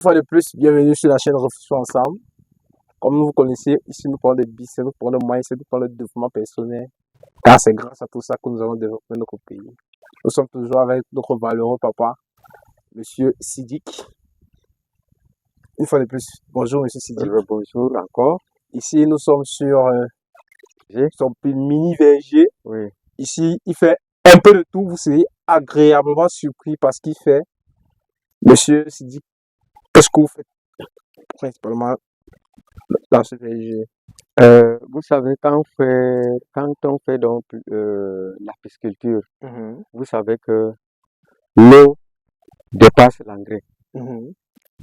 Une fois de plus, bienvenue sur la chaîne Réflexion Ensemble. Comme vous connaissez, ici nous parlons de business, nous parlons de mindset, nous parlons de développement personnel. Car c'est grâce à tout ça que nous allons développer notre pays. Nous sommes toujours avec notre valeureux papa, Monsieur Sidik. Une fois de plus, bonjour Monsieur Sidik. Bonjour encore. Ici nous sommes sur son mini verger. Oui. Ici, il fait un peu de tout. Vous serez agréablement surpris par ce qu'il fait. Monsieur Sidik, qu'est-ce que vous faites principalement dans ce verger? Vous savez, quand on fait donc la pisciculture, vous savez que l'eau dépasse l'engrais.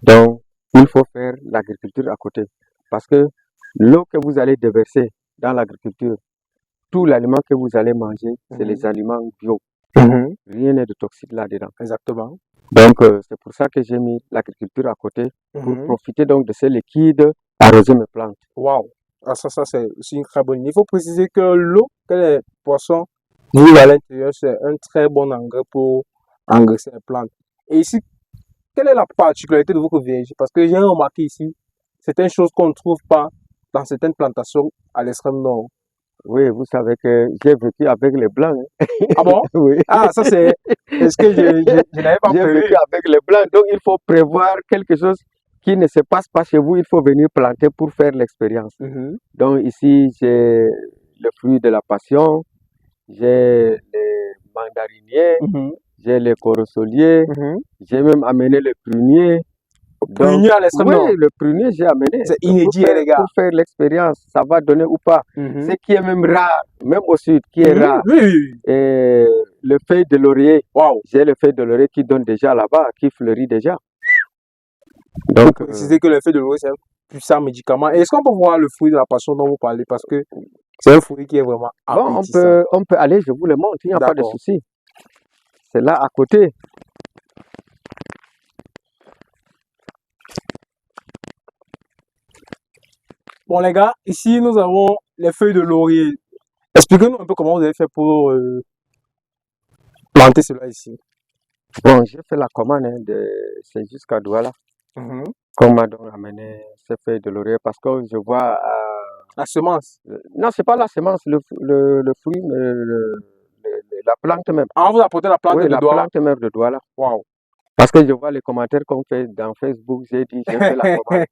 Donc, il faut faire l'agriculture à côté. Parce que l'eau que vous allez déverser dans l'agriculture, tout l'aliment que vous allez manger, c'est les aliments bio. Rien n'est de toxique là-dedans. Exactement. Donc, c'est pour ça que j'ai mis l'agriculture à côté, pour profiter donc de ce liquide, arroser mes plantes. Waouh! Ah, ça c'est aussi une très bonne idée. Il faut préciser que l'eau que les poissons vivent à l'intérieur, c'est un très bon engrais pour engraisser les plantes. Et ici, quelle est la particularité de votre verger? Parce que j'ai remarqué ici, certaines choses qu'on ne trouve pas dans certaines plantations à l'extrême nord. Oui, vous savez que j'ai vécu avec les Blancs. Ah bon? Oui. Ah, ça c'est... Est-ce que je n'avais pas J'ai vécu avec les Blancs, donc il faut prévoir quelque chose qui ne se passe pas chez vous, il faut venir planter pour faire l'expérience. Donc ici, j'ai le fruit de la passion, j'ai les mandariniers, j'ai les corosoliers, j'ai même amené le prunier. Prunier à l'extrême nord? Oui, le prunier, j'ai amené. C'est inédit, les gars. Pour faire l'expérience, ça va donner ou pas. Ce qui est même rare, même au sud, qui est rare. Oui. Et le feuille de laurier, j'ai le feuille de laurier qui donne déjà là-bas, qui fleurit déjà. Donc, il faut préciser que le feuille de laurier, c'est un puissant médicament. Est-ce qu'on peut voir le fruit de la passion dont vous parlez? Parce que c'est un fruit qui est vraiment appétissant. Bon, on peut aller, je vous le montre, il n'y a pas de souci. C'est là à côté. Bon les gars, ici nous avons les feuilles de laurier. Expliquez-nous un peu comment vous avez fait pour planter cela ici. Bon, j'ai fait la commande, c'est jusqu'à Douala. Qu'on m'a donc amené ces feuilles de laurier parce que je vois... la semence? Non, c'est pas la semence, le fruit, mais la plante même. Ah, vous apportez la plante de Douala? Oui, la plante même de Douala. Waouh! Parce que je vois les commentaires qu'on fait dans Facebook, j'ai dit, j'ai fait la commande.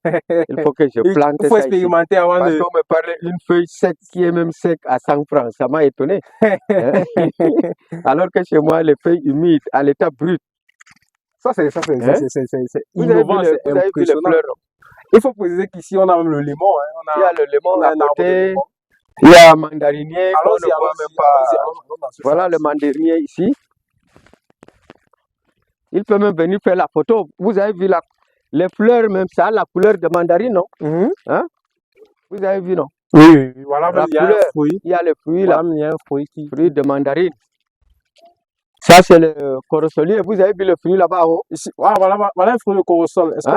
Il faut que je plante ça. Il faut expérimenter avant parce qu'on me parlait d'une feuille sec qui est même sec à 100 francs. Ça m'a étonné. Alors que chez moi, les feuilles humides, à l'état brut. Ça, c'est innovant, c'est impressionnant. Il faut préciser qu'ici, on a même le limon. Il y a le limon à côté. Il y a un mandarinier. Voilà le mandarinier ici. Il peut même venir faire la photo. Vous avez vu les fleurs, même ça a la couleur de mandarine, non? Vous avez vu, non? Oui, voilà, il y a un fruit. Il y a le fruit là. Il y a un fruit fruit de mandarine. Ça, c'est le corosolier. Vous avez vu le fruit là-bas haut? Ici, voilà un fruit de corosol. Est-ce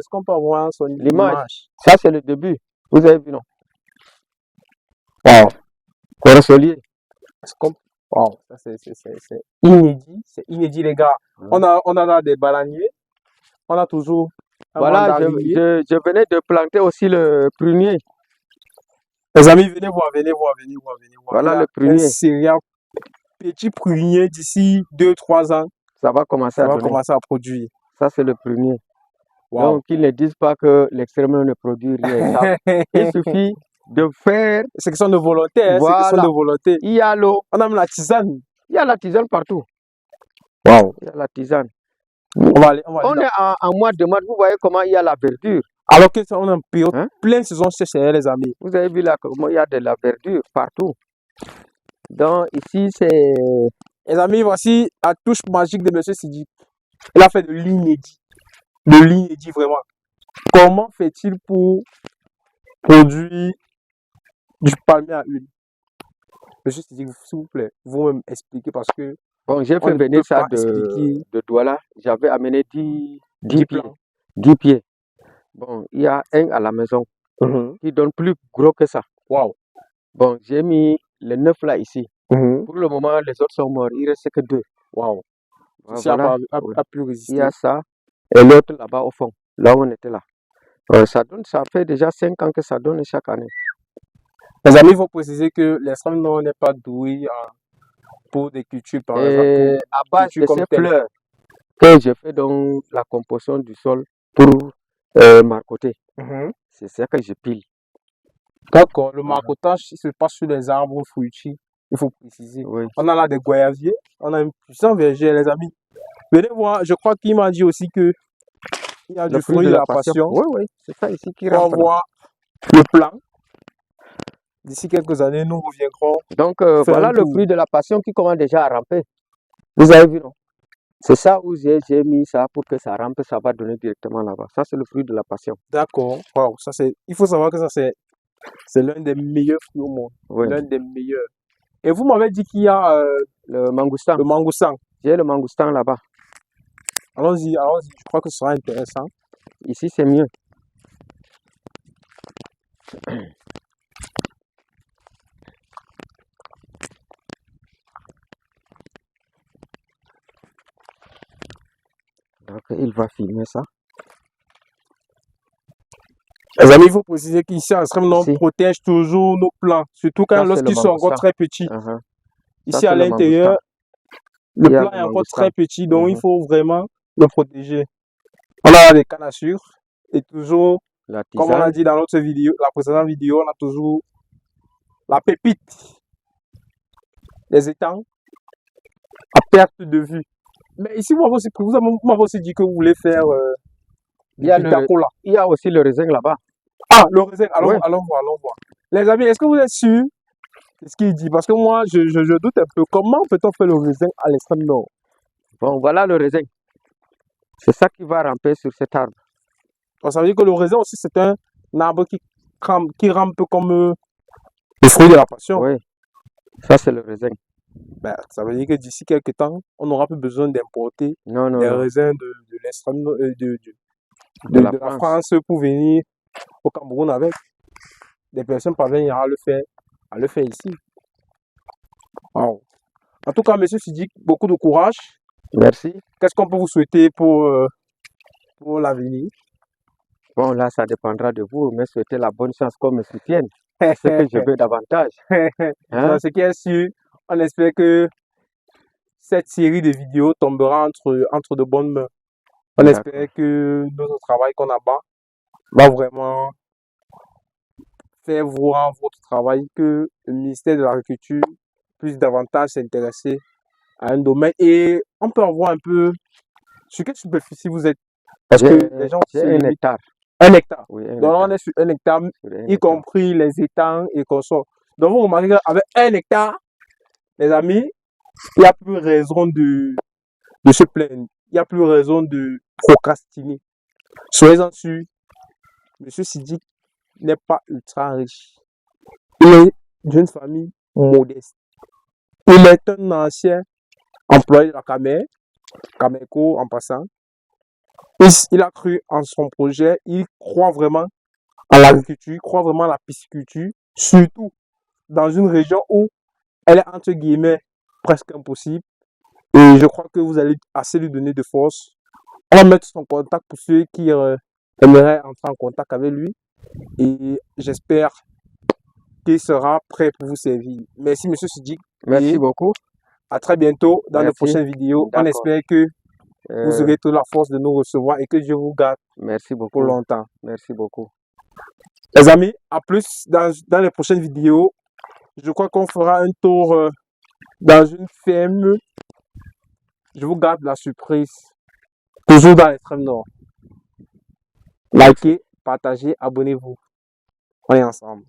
qu'on peut avoir son image? Ça, c'est le début. Vous avez vu, non? Wow. Corosolier. Wow, ça c'est inédit. C'est inédit, les gars. On a là des bananiers. On a toujours un mandarinier. Je venais de planter aussi le prunier. Les amis, venez voir. Voilà le prunier. Un céréal petit prunier d'ici 2-3 ans. Ça va commencer à produire. Ça, c'est le prunier. Wow. Donc, qu'ils ne disent pas que l'extrême ne produit rien. Il suffit de faire. C'est question de volonté. Voilà. C'est question de volonté. Il y a l'eau. On a même la tisane. Il y a la tisane partout. Wow. Il y a la tisane. On est en mois de mars. Vous voyez comment il y a la verdure. Alors que on est en période pleine saison sèche, les amis. Vous avez vu là comment il y a de la verdure partout. Donc ici c'est... Les amis, voici la touche magique de Monsieur Sidik. Il a fait de l'inédit. De l'inédit vraiment. Comment fait-il pour produire du palmier à huile? Monsieur Sidik, s'il vous plaît, vous-même expliquez parce que... Bon, j'ai fait venir ça de Douala. J'avais amené 10 pieds. Bon, il y a un à la maison qui donne plus gros que ça. Wow. Bon, j'ai mis les 9 là ici. Pour le moment, les autres sont morts. Il ne reste que 2. Wow. Voilà. A plus résisté. Il y a ça. Et l'autre là-bas au fond. là où on était là. Ça fait déjà 5 ans que ça donne chaque année. Les amis, il faut préciser que l'extrême nord n'est pas doué pour des cultures, par exemple. Et à base de ces telle. fleurs que je fais donc la composition du sol pour marcoter. C'est ça que je pile. D'accord, le marcotage se passe sur les arbres fruitiers, il faut préciser. Oui. On a là des goyaviers, on a un puissant verger, les amis. Venez voir, je crois qu'il m'a dit aussi que il y a du fruit de la passion. Oui, oui, c'est ça ici qui On va rentre. voir le plan. D'ici quelques années, nous reviendrons. Donc voilà le fruit de la passion qui commence déjà à ramper. Vous avez vu, non? C'est ça où j'ai mis ça pour que ça rampe, ça va donner directement là-bas. Ça, c'est le fruit de la passion. D'accord. Wow, ça c'est. Il faut savoir que ça c'est l'un des meilleurs fruits au monde. Oui. L'un des meilleurs. Et vous m'avez dit qu'il y a le mangoustan. Le mangoustan. J'ai le mangoustan là-bas. Allons-y, allons-y. Je crois que ce sera intéressant. Ici, c'est mieux. Donc, il va filmer ça. Les amis, il faut préciser qu'ici, à l'extrême nord, on protège toujours nos plants, surtout quand lorsqu'ils sont encore très petits. Ici, à l'intérieur, le plant est encore très petit, donc il faut vraiment le protéger. On a des cannes à sucre et toujours, comme on a dit dans notre vidéo, la précédente vidéo, on a toujours la pépite, les étangs, à perte de vue. Mais ici, vous m'avez aussi dit que vous voulez faire il y a aussi le raisin là-bas. Ah, le raisin, allons voir. Les amis, est-ce que vous êtes sûrs de ce qu'il dit? Parce que moi, je doute un peu. Comment peut-on faire le raisin à l'extrême nord? Bon, voilà le raisin. C'est ça qui va ramper sur cet arbre. Donc, ça veut dire que le raisin aussi, c'est un arbre qui rampe comme le fruit de la passion. Oui, ça c'est le raisin. Ben, ça veut dire que d'ici quelques temps, on n'aura plus besoin d'importer des raisins de l'extrême de la France pour venir au Cameroun avec. Des personnes parviennent à le faire ici. Wow. En tout cas, monsieur Sidik, beaucoup de courage. Merci. Qu'est-ce qu'on peut vous souhaiter pour l'avenir? Bon, là, ça dépendra de vous, mais souhaitez la bonne chance qu'on me soutienne. C'est ce que je veux davantage. Hein? Ce qui est sûr, on espère que cette série de vidéos tombera entre de bonnes mains. On espère que notre travail qu'on abat va vraiment faire voir votre travail, que le ministère de l'Agriculture puisse davantage s'intéresser à un domaine. Et on peut avoir un peu sur quelle superficie vous êtes? Parce que les gens c'est 1 hectare. 1 hectare. Oui, donc on est sur 1 hectare, y compris les étangs et consorts. Donc vous remarquez qu'avec 1 hectare, les amis, il n'y a plus raison de se plaindre. Il n'y a plus raison de procrastiner. Soyez-en sûrs, M. Sidik n'est pas ultra riche. Il est d'une famille modeste. Il est un ancien employé de la Cameco en passant. Il a cru en son projet, il croit vraiment à l'agriculture, il croit vraiment à la pisciculture, surtout dans une région où elle est entre guillemets presque impossible. Et je crois que vous allez assez lui donner de force. On va mettre son contact pour ceux qui aimeraient entrer en contact avec lui. Et j'espère qu'il sera prêt pour vous servir. Merci, M. Sidik. Merci beaucoup. À très bientôt dans de prochaines vidéos. On espère que vous aurez toute la force de nous recevoir et que Dieu vous garde pour longtemps. Merci beaucoup. Les amis, à plus dans les prochaines vidéos. Je crois qu'on fera un tour dans une ferme. Je vous garde la surprise. Toujours dans l'extrême nord. Likez, partagez, abonnez-vous. On est ensemble.